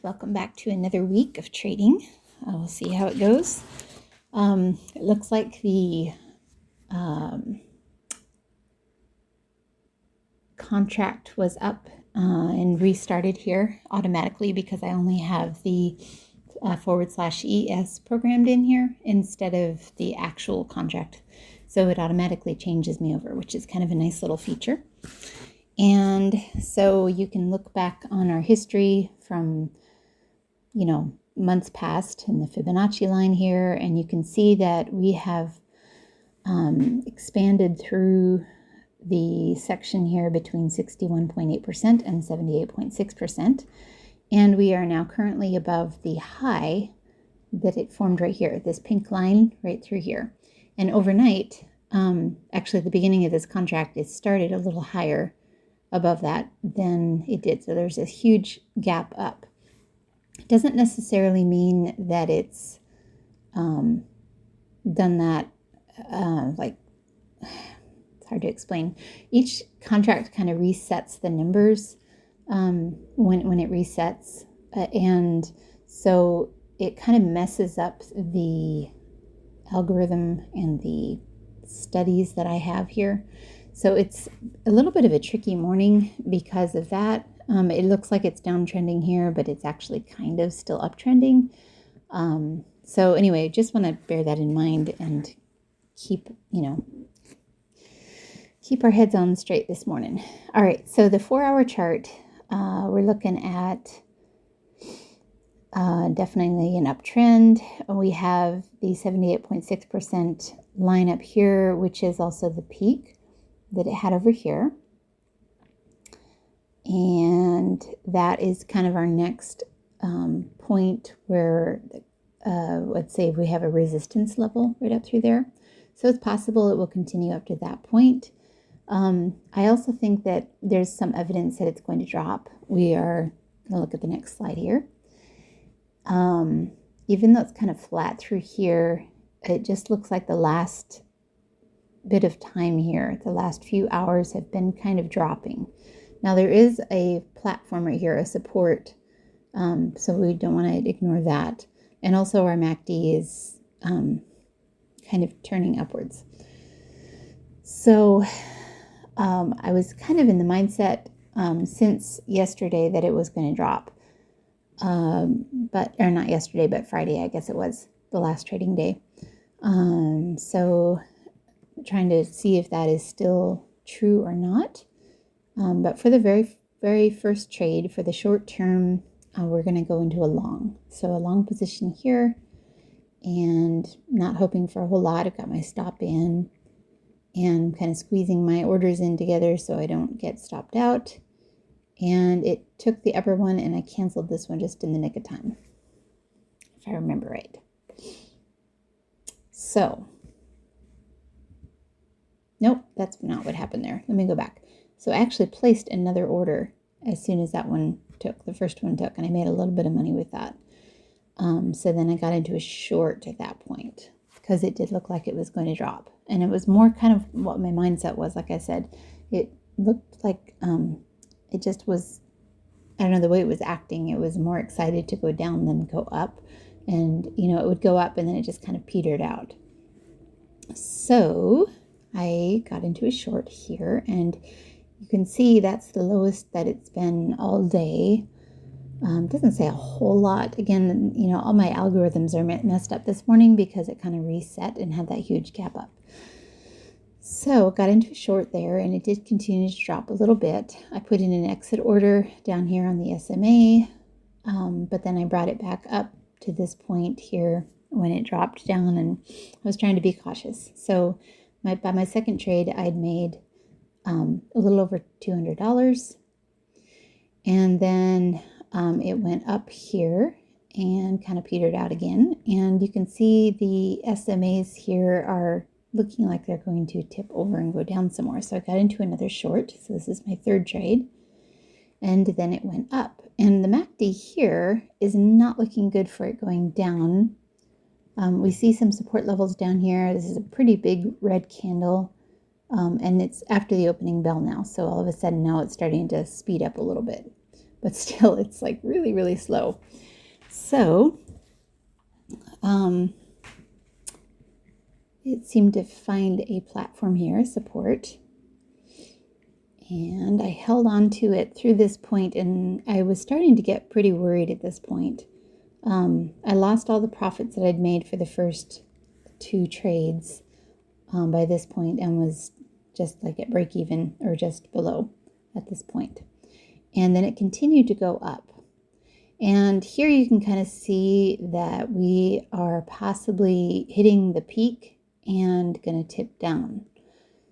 welcome back to another week of trading. We'll see how it goes. It looks like the contract was up and restarted here automatically because I only have the /ES programmed in here instead of the actual contract. So it automatically changes me over, which is kind of a nice little feature. And so you can look back on our history from, months past in the Fibonacci line here, and you can see that we have expanded through the section here between 61.8% and 78.6%. And we are now currently above the high that it formed right here, this pink line right through here. And overnight, actually the beginning of this contract, it started a little higher above that than it did. So there's a huge gap up. It doesn't necessarily mean that it's done that, it's hard to explain. Each contract kind of resets the numbers when it resets. And so it kind of messes up the algorithm and the studies that I have here. So it's a little bit of a tricky morning because of that. It looks like it's downtrending here, but it's actually kind of still uptrending. So anyway, just want to bear that in mind and keep our heads on straight this morning. All right, so the 4-hour chart, we're looking at definitely an uptrend. We have the 78.6% line up here, which is also the peak that it had over here. And that is kind of our next point where, let's say we have a resistance level right up through there. So it's possible it will continue up to that point. I also think that there's some evidence that it's going to drop. We are going to look at the next slide here. Even though it's kind of flat through here, it just looks like the last bit of time here, the last few hours have been kind of dropping. Now there is a platform right here, a support, so we don't want to ignore that. And also our MACD is kind of turning upwards. So I was kind of in the mindset since yesterday that it was going to drop, or not yesterday, but Friday, I guess it was the last trading day. So trying to see if that is still true or not. But for the very, very first trade, for the short term, we're going to go into a long. So a long position here and not hoping for a whole lot. I've got my stop in and kind of squeezing my orders in together so I don't get stopped out. And it took the upper one and I canceled this one just in the nick of time, if I remember right. So, nope, that's not what happened there. Let me go back. So I actually placed another order as soon as that one took, the first one took, and I made a little bit of money with that. So then I got into a short at that point because it did look like it was going to drop. And it was more kind of what my mindset was. Like I said, it looked like it just was, I don't know, the way it was acting, it was more excited to go down than go up. And, it would go up and then it just kind of petered out. So I got into a short here and you can see that's the lowest that it's been all day. Doesn't say a whole lot. Again, all my algorithms are messed up this morning because it kind of reset and had that huge gap up. So got into a short there and it did continue to drop a little bit. I put in an exit order down here on the SMA, but then I brought it back up to this point here when it dropped down and I was trying to be cautious. So by my second trade, I'd made a little over $200, and then it went up here and kind of petered out again. And you can see the SMAs here are looking like they're going to tip over and go down some more. So I got into another short. So this is my third trade, and then it went up. And the MACD here is not looking good for it going down. We see some support levels down here. This is a pretty big red candle. And it's after the opening bell now. So all of a sudden now it's starting to speed up a little bit. but still it's like really, really slow. So it seemed to find a platform here, support. And I held on to it through this point, and I was starting to get pretty worried at this point. I lost all the profits that I'd made for the first 2 trades by this point, and was just like at break even or just below at this point. And then it continued to go up. And here you can kind of see that we are possibly hitting the peak and going to tip down.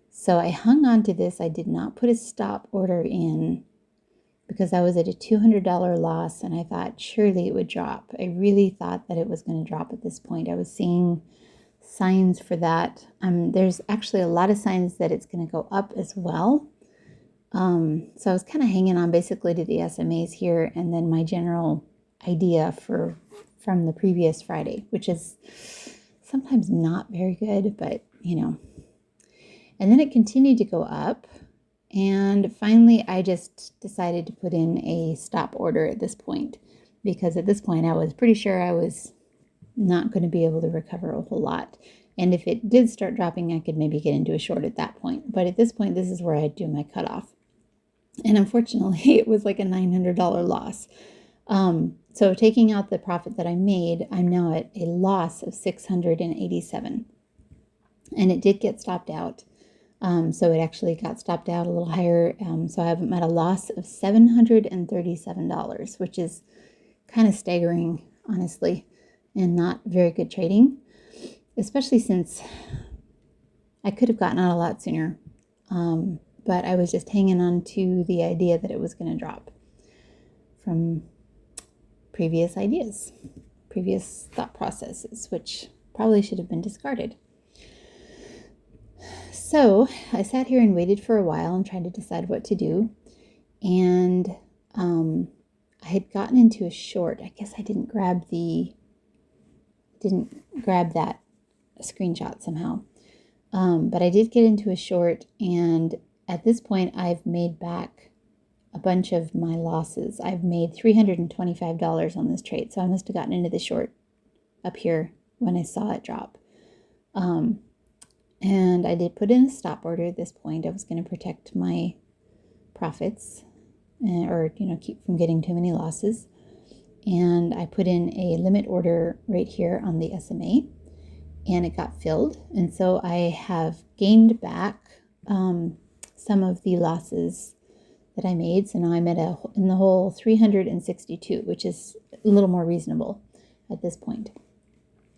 So I hung on to this. I did not put a stop order in because I was at a $200 loss, and I thought surely it would drop. I really thought that it was going to drop at this point. I was seeing signs for that. There's actually a lot of signs that it's going to go up as well. So I was kind of hanging on basically to the SMAs here, and then my general idea from the previous Friday, which is sometimes not very good, but And then it continued to go up, and finally I just decided to put in a stop order at this point, because at this point I was pretty sure I was not going to be able to recover a whole lot. And if it did start dropping, I could maybe get into a short at that point. But at this point, this is where I'd do my cutoff. And unfortunately, it was like a $900 loss. So taking out the profit that I made, I'm now at a loss of $687. And it did get stopped out. So it actually got stopped out a little higher. So I'm at a loss of $737, which is kind of staggering, honestly, and not very good trading, especially since I could have gotten out a lot sooner. But I was just hanging on to the idea that it was going to drop from previous ideas, previous thought processes, which probably should have been discarded. So I sat here and waited for a while and tried to decide what to do. And I had gotten into a short. I guess I didn't grab that screenshot somehow. But I did get into a short, and at this point I've made back a bunch of my losses. I've made $325 on this trade. So I must have gotten into the short up here when I saw it drop. And I did put in a stop order at this point. I was going to protect my profits or keep from getting too many losses. And I put in a limit order right here on the SMA, and it got filled. And so I have gained back some of the losses that I made. So now I'm at in the whole 362, which is a little more reasonable at this point.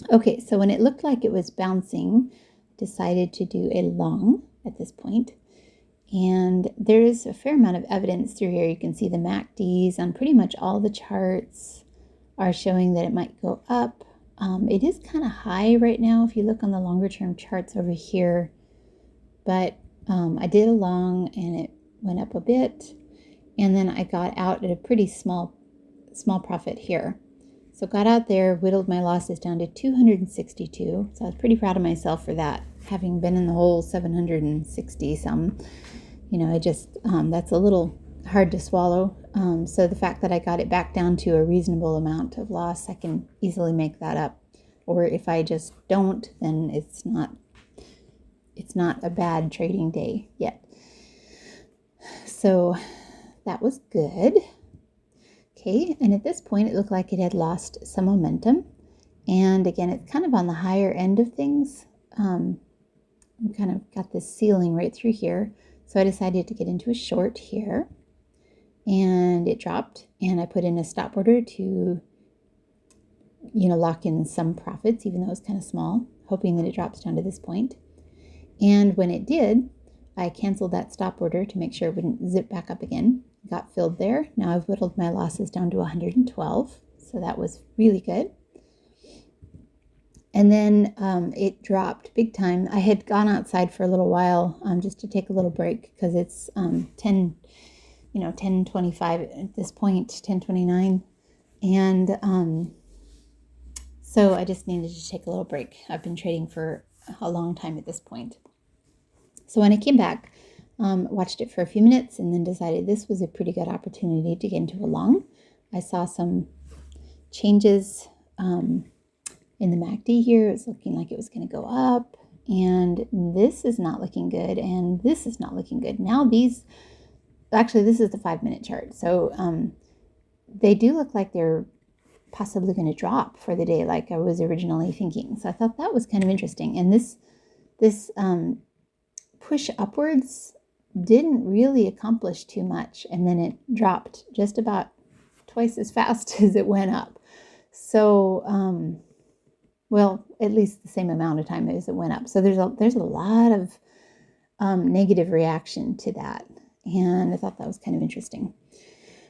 Okay, so when it looked like it was bouncing, decided to do a long at this point. And there's a fair amount of evidence through here. You can see the MACDs on pretty much all the charts are showing that it might go up. It is kind of high right now if you look on the longer term charts over here. But I did a long and it went up a bit. And then I got out at a pretty small profit here. So got out there, whittled my losses down to 262. So I was pretty proud of myself for that, having been in the whole 760 some. I just, that's a little hard to swallow. So the fact that I got it back down to a reasonable amount of loss, I can easily make that up. Or if I just don't, then it's not a bad trading day yet. So that was good. Okay, and at this point, it looked like it had lost some momentum. And again, it's kind of on the higher end of things. We kind of got this ceiling right through here. So I decided to get into a short here. And it dropped. And I put in a stop order to, lock in some profits, even though it was kind of small, hoping that it drops down to this point. And when it did, I canceled that stop order to make sure it wouldn't zip back up again. Got filled there. Now I've whittled my losses down to 112. So that was really good. And then it dropped big time. I had gone outside for a little while just to take a little break because it's 10:25 at this point, 10:29. And so I just needed to take a little break. I've been trading for a long time at this point. So when I came back, Watched it for a few minutes and then decided this was a pretty good opportunity to get into a long. I saw some changes in the MACD here. It was looking like it was going to go up, and this is not looking good, and this is not looking good. Now this is the 5-minute chart. So they do look like they're possibly going to drop for the day like I was originally thinking. So I thought that was kind of interesting. And this push upwards didn't really accomplish too much, and then it dropped just about twice as fast as it went up. So well, at least the same amount of time as it went up. So there's a lot of negative reaction to that, and I thought that was kind of interesting.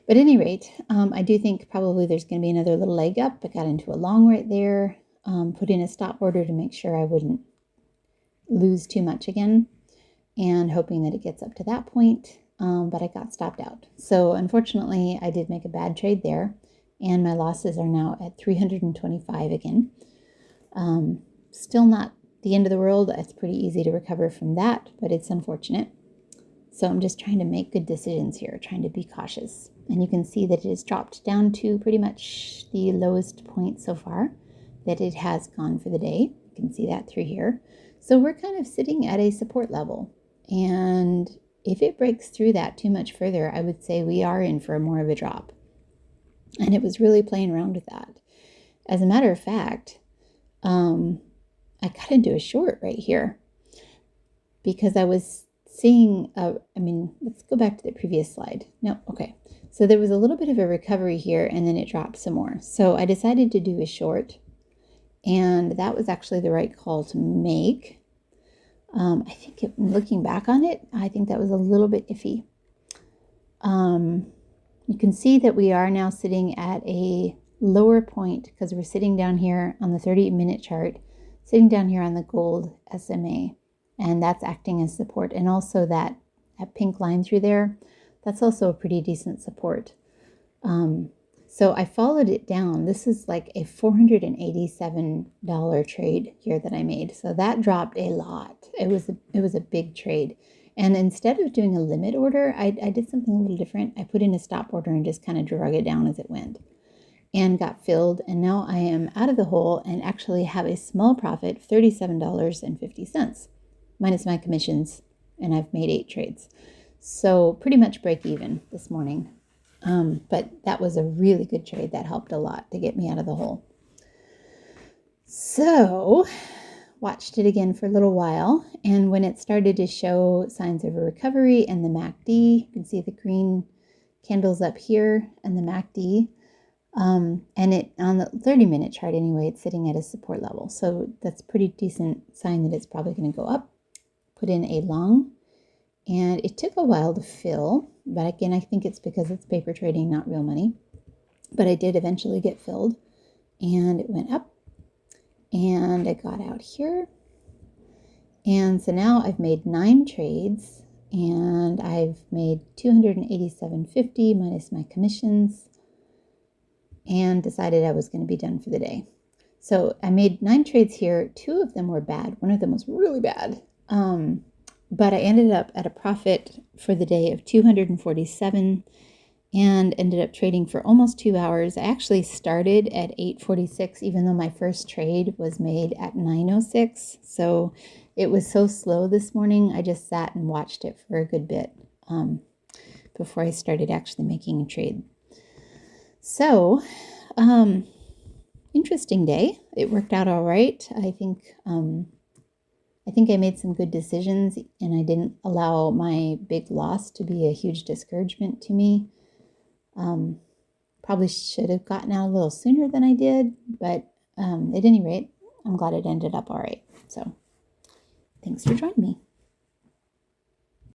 But at any rate, I do think probably there's going to be another little leg up. I got into a long right there, put in a stop order to make sure I wouldn't lose too much again, and hoping that it gets up to that point, but I got stopped out. So unfortunately, I did make a bad trade there, and my losses are now at 325 again. Still not the end of the world. It's pretty easy to recover from that, but it's unfortunate. So I'm just trying to make good decisions here, trying to be cautious. And you can see that it has dropped down to pretty much the lowest point so far that it has gone for the day. You can see that through here. So we're kind of sitting at a support level. And if it breaks through that too much further, I would say we are in for more of a drop. And it was really playing around with that. As a matter of fact, I got into a short right here because I was seeing, let's go back to the previous slide. No, okay. So there was a little bit of a recovery here, and then it dropped some more. So I decided to do a short, and that was actually the right call to make. I think looking back on it, I think that was a little bit iffy. You can see that we are now sitting at a lower point because we're sitting down here on the 30-minute chart, sitting down here on the gold SMA, and that's acting as support. And also that pink line through there, that's also a pretty decent support. So I followed it down. This is like a $487 trade here that I made. So that dropped a lot. It was a big trade. And instead of doing a limit order, I did something a little different. I put in a stop order and just kind of drug it down as it went, and got filled. And now I am out of the hole and actually have a small profit of $37.50 minus my commissions. And I've made 8 trades. So pretty much break even this morning. But that was a really good trade. That helped a lot to get me out of the hole. So watched it again for a little while, and when it started to show signs of a recovery and the MACD, you can see the green candles up here and the MACD, and it on the 30-minute chart anyway, it's sitting at a support level. So that's a pretty decent sign that it's probably going to go up. Put in a long, and it took a while to fill, but again, I think it's because it's paper trading, not real money. But I did eventually get filled, and it went up, and I got out here. And so now I've made 9 trades, and I've made $287.50 minus my commissions, and decided I was going to be done for the day. So I made 9 trades here. 2 of them were bad. One of them was really bad. But I ended up at a profit for the day of $247 and ended up trading for almost 2 hours. I actually started at 8:46, even though my first trade was made at 9:06. So it was so slow this morning. I just sat and watched it for a good bit before I started actually making a trade. So, interesting day. It worked out all right. I think I made some good decisions, and I didn't allow my big loss to be a huge discouragement to me. Probably should have gotten out a little sooner than I did, but at any rate, I'm glad it ended up all right. So thanks for joining me.